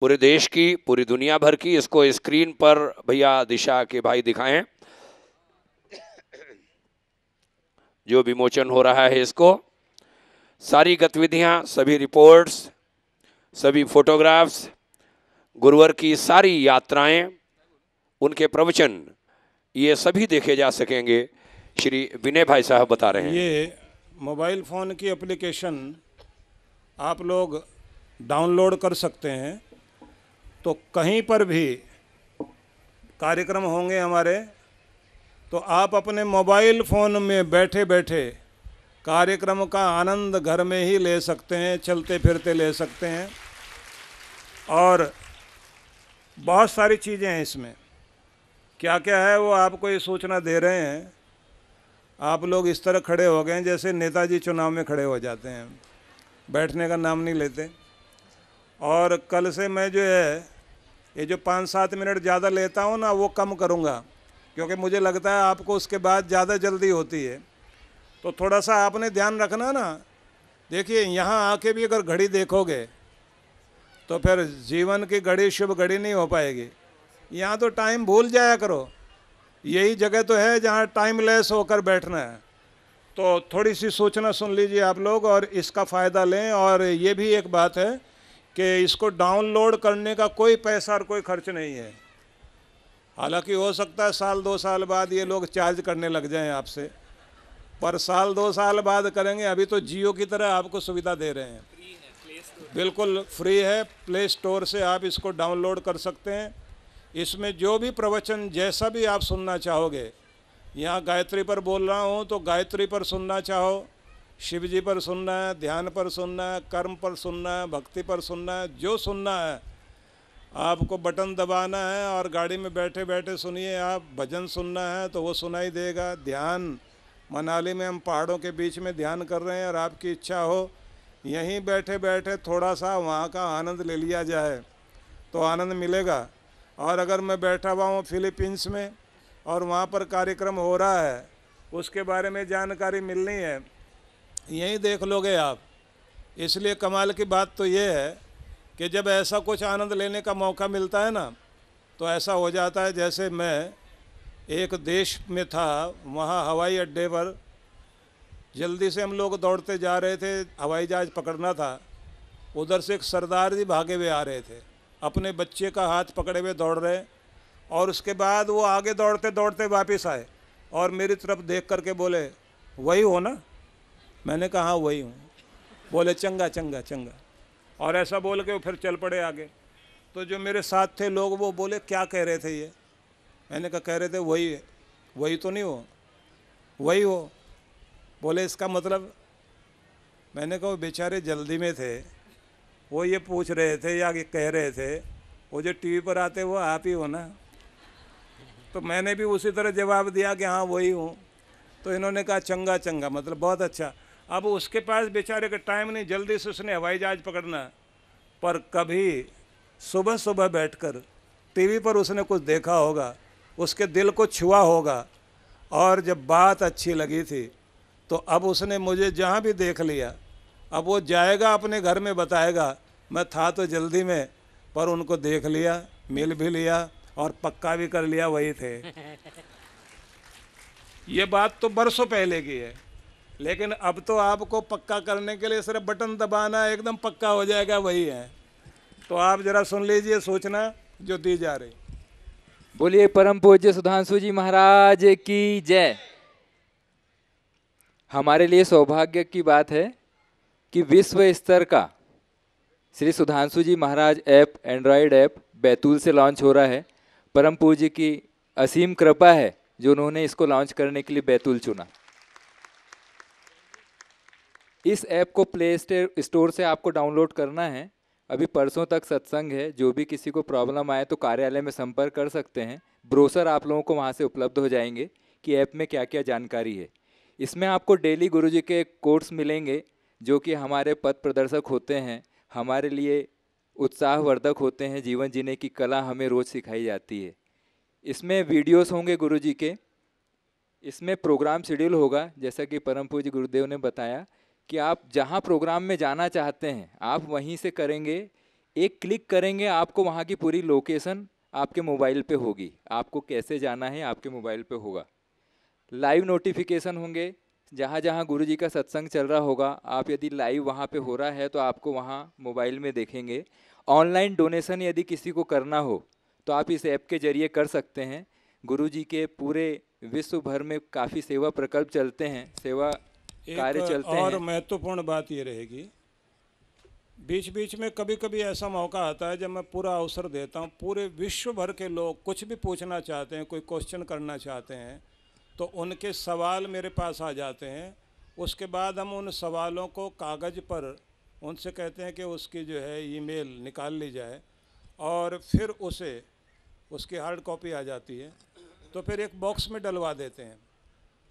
पूरे देश की, पूरी दुनिया भर की। इसको स्क्रीन पर भैया दिशा के भाई दिखाएं जो विमोचन हो रहा है। इसको सारी गतिविधियां, सभी रिपोर्ट्स, सभी फोटोग्राफ्स, गुरुवर की सारी यात्राएं, उनके प्रवचन, ये सभी देखे जा सकेंगे। श्री विनय भाई साहब बता रहे हैं। ये मोबाइल फ़ोन की एप्लीकेशन आप लोग डाउनलोड कर सकते हैं, तो कहीं पर भी कार्यक्रम होंगे हमारे, तो आप अपने मोबाइल फ़ोन में बैठे बैठे कार्यक्रम का आनंद घर में ही ले सकते हैं, चलते फिरते ले सकते हैं। और बहुत सारी चीज़ें हैं इसमें, क्या क्या है वो आपको ये सूचना दे रहे हैं। आप लोग इस तरह खड़े हो गए हैं जैसे नेताजी चुनाव में खड़े हो जाते हैं, बैठने का नाम नहीं लेते। और कल से मैं जो है ये जो 5-7 मिनट ज़्यादा लेता हूँ ना, वो कम करूँगा, क्योंकि मुझे लगता है आपको उसके बाद ज़्यादा जल्दी होती है। तो थोड़ा सा आपने ध्यान रखना ना। देखिए, यहाँ आके भी अगर घड़ी देखोगे तो फिर जीवन की घड़ी शुभ घड़ी नहीं हो पाएगी। यहाँ तो टाइम भूल जाया करो, यही जगह तो है जहाँ टाइमलेस होकर बैठना है। तो थोड़ी सी सूचना सुन लीजिए आप लोग और इसका फ़ायदा लें। और ये भी एक बात है कि इसको डाउनलोड करने का कोई पैसा और कोई खर्च नहीं है। हालांकि हो सकता है 1-2 साल बाद ये लोग चार्ज करने लग जाएं आपसे, पर 1-2 साल बाद करेंगे। अभी तो जियो की तरह आपको सुविधा दे रहे हैं, बिल्कुल फ्री है। प्ले स्टोर से आप इसको डाउनलोड कर सकते हैं। इसमें जो भी प्रवचन जैसा भी आप सुनना चाहोगे, यहाँ गायत्री पर बोल रहा हूँ तो गायत्री पर सुनना चाहो, शिव जी पर सुनना है, ध्यान पर सुनना है, कर्म पर सुनना है, भक्ति पर सुनना है, जो सुनना है आपको बटन दबाना है और गाड़ी में बैठे बैठे सुनिए। आप भजन सुनना है तो वो सुनाई देगा। ध्यान, मनाली में हम पहाड़ों के बीच में ध्यान कर रहे हैं और आपकी इच्छा हो यहीं बैठे बैठे थोड़ा सा वहाँ का आनंद ले लिया जाए तो आनंद मिलेगा। और अगर मैं बैठा हुआ हूँ फिलीपींस में और वहाँ पर कार्यक्रम हो रहा है, उसके बारे में जानकारी मिलनी है, यहीं देख लोगे आप। इसलिए कमाल की बात तो ये है कि जब ऐसा कुछ आनंद लेने का मौका मिलता है ना, तो ऐसा हो जाता है जैसे मैं एक देश में था, वहाँ हवाई अड्डे पर जल्दी से हम लोग दौड़ते जा रहे थे, हवाई जहाज़ पकड़ना था। उधर से एक सरदार जी भागे हुए आ रहे थे, अपने बच्चे का हाथ पकड़े हुए दौड़ रहे। और उसके बाद वो आगे दौड़ते दौड़ते वापस आए और मेरी तरफ देख करके बोले, वही हो ना? मैंने कहा हाँ वही हूँ। बोले चंगा चंगा चंगा, और ऐसा बोल के वो फिर चल पड़े आगे। तो जो मेरे साथ थे लोग वो बोले क्या कह रहे थे ये? मैंने कहा कह रहे थे वही है। वही तो नहीं हो? वही हो। बोले इसका मतलब? मैंने कहा बेचारे जल्दी में थे, वो ये पूछ रहे थे या ये कह रहे थे वो जो टीवी पर आते वो आप ही हो ना? तो मैंने भी उसी तरह जवाब दिया कि हाँ वही हूँ। तो इन्होंने कहा चंगा चंगा, मतलब बहुत अच्छा। अब उसके पास बेचारे का टाइम नहीं, जल्दी से उसने हवाई जहाज़ पकड़ना। पर कभी सुबह सुबह बैठकर टीवी पर उसने कुछ देखा होगा, उसके दिल को छुआ होगा, और जब बात अच्छी लगी थी तो अब उसने मुझे जहाँ भी देख लिया, अब वो जाएगा अपने घर में बताएगा मैं था तो जल्दी में, पर उनको देख लिया, मिल भी लिया और पक्का भी कर लिया वही थे। ये बात तो बरसों पहले की है, लेकिन अब तो आपको पक्का करने के लिए सिर्फ बटन दबाना, एकदम पक्का हो जाएगा वही है। तो आप जरा सुन लीजिए सूचना जो दी जा रही। बोलिए परम पूज्य सुधांशु जी महाराज की जय। हमारे लिए सौभाग्य की बात है कि विश्व स्तर का श्री सुधांशु जी महाराज ऐप, एंड्रॉयड ऐप बैतूल से लॉन्च हो रहा है। परम पूज्य की असीम कृपा है जो उन्होंने इसको लॉन्च करने के लिए बैतूल चुना। इस ऐप को प्ले स्टोर से आपको डाउनलोड करना है। अभी परसों तक सत्संग है, जो भी किसी को प्रॉब्लम आए तो कार्यालय में संपर्क कर सकते हैं। ब्रोशर आप लोगों को वहाँ से उपलब्ध हो जाएंगे कि ऐप में क्या क्या जानकारी है। इसमें आपको डेली गुरुजी के कोर्स मिलेंगे जो कि हमारे पथ प्रदर्शक होते हैं, हमारे लिए उत्साहवर्धक होते हैं। जीवन जीने की कला हमें रोज़ सिखाई जाती है। इसमें वीडियोस होंगे गुरुजी के, इसमें प्रोग्राम शेड्यूल होगा, जैसा कि परम पूज्य गुरुदेव ने बताया कि आप जहां प्रोग्राम में जाना चाहते हैं आप वहीं से करेंगे। एक क्लिक करेंगे आपको वहाँ की पूरी लोकेशन आपके मोबाइल पे होगी, आपको कैसे जाना है आपके मोबाइल पे होगा। लाइव नोटिफिकेशन होंगे, जहाँ जहाँ गुरु जी का सत्संग चल रहा होगा, आप यदि लाइव वहाँ पे हो रहा है तो आपको वहाँ मोबाइल में देखेंगे। ऑनलाइन डोनेशन यदि किसी को करना हो तो आप इस ऐप के जरिए कर सकते हैं। गुरु जी के पूरे विश्व भर में काफ़ी सेवा प्रकल्प चलते हैं, सेवा कार्य एक चलते और हैं। महत्वपूर्ण बात ये रहेगी, बीच बीच में कभी कभी ऐसा मौका आता है जब मैं पूरा अवसर देता हूँ, पूरे विश्व भर के लोग कुछ भी पूछना चाहते हैं, कोई क्वेश्चन करना चाहते हैं, तो उनके सवाल मेरे पास आ जाते हैं। उसके बाद हम उन सवालों को कागज़ पर उनसे कहते हैं कि उसकी जो है ईमेल निकाल ली जाए, और फिर उसे उसकी हार्ड कॉपी आ जाती है, तो फिर एक बॉक्स में डलवा देते हैं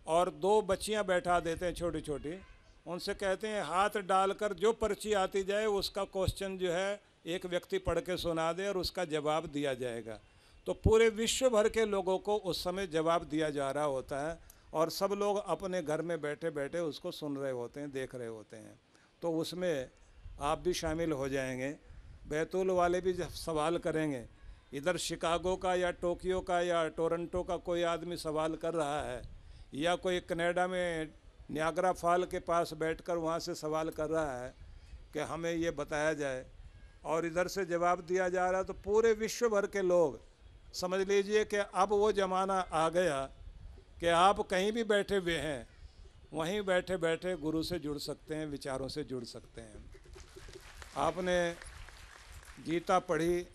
और 2 बच्चियां बैठा देते हैं छोटी छोटी। उनसे कहते हैं हाथ डालकर जो पर्ची आती जाए उसका क्वेश्चन जो है एक व्यक्ति पढ़ के सुना दे और उसका जवाब दिया जाएगा। तो पूरे विश्व भर के लोगों को उस समय जवाब दिया जा रहा होता है और सब लोग अपने घर में बैठे बैठे उसको सुन रहे होते हैं, देख रहे होते हैं। तो उसमें आप भी शामिल हो जाएंगे। बैतूल वाले भी जब सवाल करेंगे, इधर शिकागो का या टोक्यो का या टोरंटो का कोई आदमी सवाल कर रहा है, या कोई कनाडा में नियाग्रा फॉल के पास बैठकर वहाँ से सवाल कर रहा है कि हमें ये बताया जाए, और इधर से जवाब दिया जा रहा है, तो पूरे विश्व भर के लोग समझ लीजिए कि अब वो ज़माना आ गया कि आप कहीं भी बैठे हुए हैं, वहीं बैठे बैठे गुरु से जुड़ सकते हैं, विचारों से जुड़ सकते हैं। आपने गीता पढ़ी,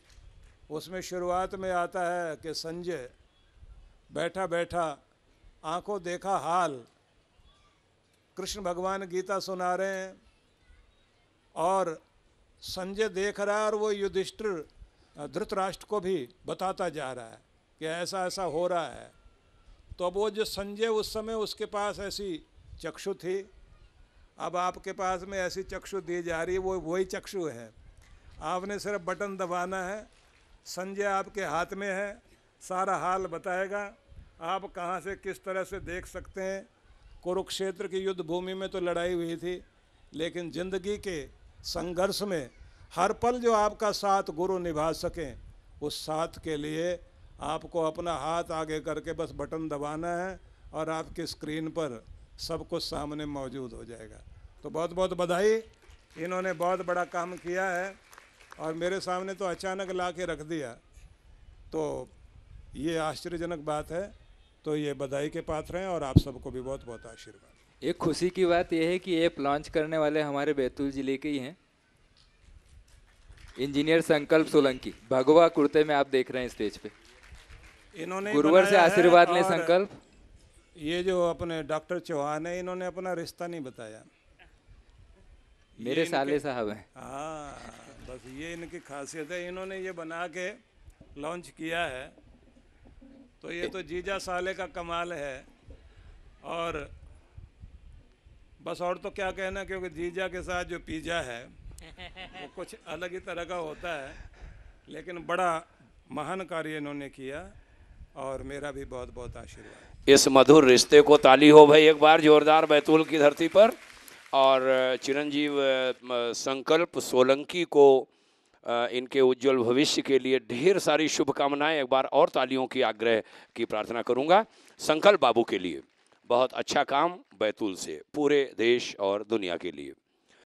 उसमें शुरुआत में आता है कि संजय बैठा बैठा आंखों देखा हाल, कृष्ण भगवान गीता सुना रहे हैं और संजय देख रहा है और वो युधिष्ठिर धृतराष्ट्र को भी बताता जा रहा है कि ऐसा ऐसा हो रहा है। तो अब वो जो संजय उस समय उसके पास ऐसी चक्षु थी, अब आपके पास में ऐसी चक्षु दी जा रही है, वो वही चक्षु है। आपने सिर्फ बटन दबाना है, संजय आपके हाथ में है, सारा हाल बताएगा, आप कहाँ से किस तरह से देख सकते हैं। कुरुक्षेत्र की युद्ध भूमि में तो लड़ाई हुई थी, लेकिन ज़िंदगी के संघर्ष में हर पल जो आपका साथ गुरु निभा सकें, उस साथ के लिए आपको अपना हाथ आगे करके बस बटन दबाना है और आपकी स्क्रीन पर सब कुछ सामने मौजूद हो जाएगा। तो बहुत बहुत बधाई, इन्होंने बहुत बड़ा काम किया है और मेरे सामने तो अचानक ला के रख दिया, तो ये आश्चर्यजनक बात है। तो ये बधाई के पात्र हैं और आप सबको भी बहुत बहुत आशीर्वाद। एक खुशी की बात यह है कि ऐप लॉन्च करने वाले हमारे बैतूल जिले के ही हैं, इंजीनियर संकल्प सोलंकी। भगवा कुर्ते में आप देख रहे हैं स्टेज पे, इन्होंने गुरुवर से आशीर्वाद लें संकल्प। ये जो अपने डॉक्टर चौहान है, इन्होंने अपना रिश्ता नहीं बताया, मेरे साले साहब हैं। हाँ, बस ये इनकी खासियत है, इन्होंने ये बना के लॉन्च किया है। तो ये तो जीजा साले का कमाल है। और बस और तो क्या कहना, क्योंकि जीजा के साथ जो पिज़्ज़ा है वो कुछ अलग ही तरह का होता है, लेकिन बड़ा महान कार्य इन्होंने किया और मेरा भी बहुत बहुत आशीर्वाद। इस मधुर रिश्ते को ताली हो भाई एक बार जोरदार बैतूल की धरती पर। और चिरंजीव संकल्प सोलंकी को इनके उज्जवल भविष्य के लिए ढेर सारी शुभकामनाएं। एक बार और तालियों की आग्रह की प्रार्थना करूंगा संकल्प बाबू के लिए। बहुत अच्छा काम बैतूल से पूरे देश और दुनिया के लिए।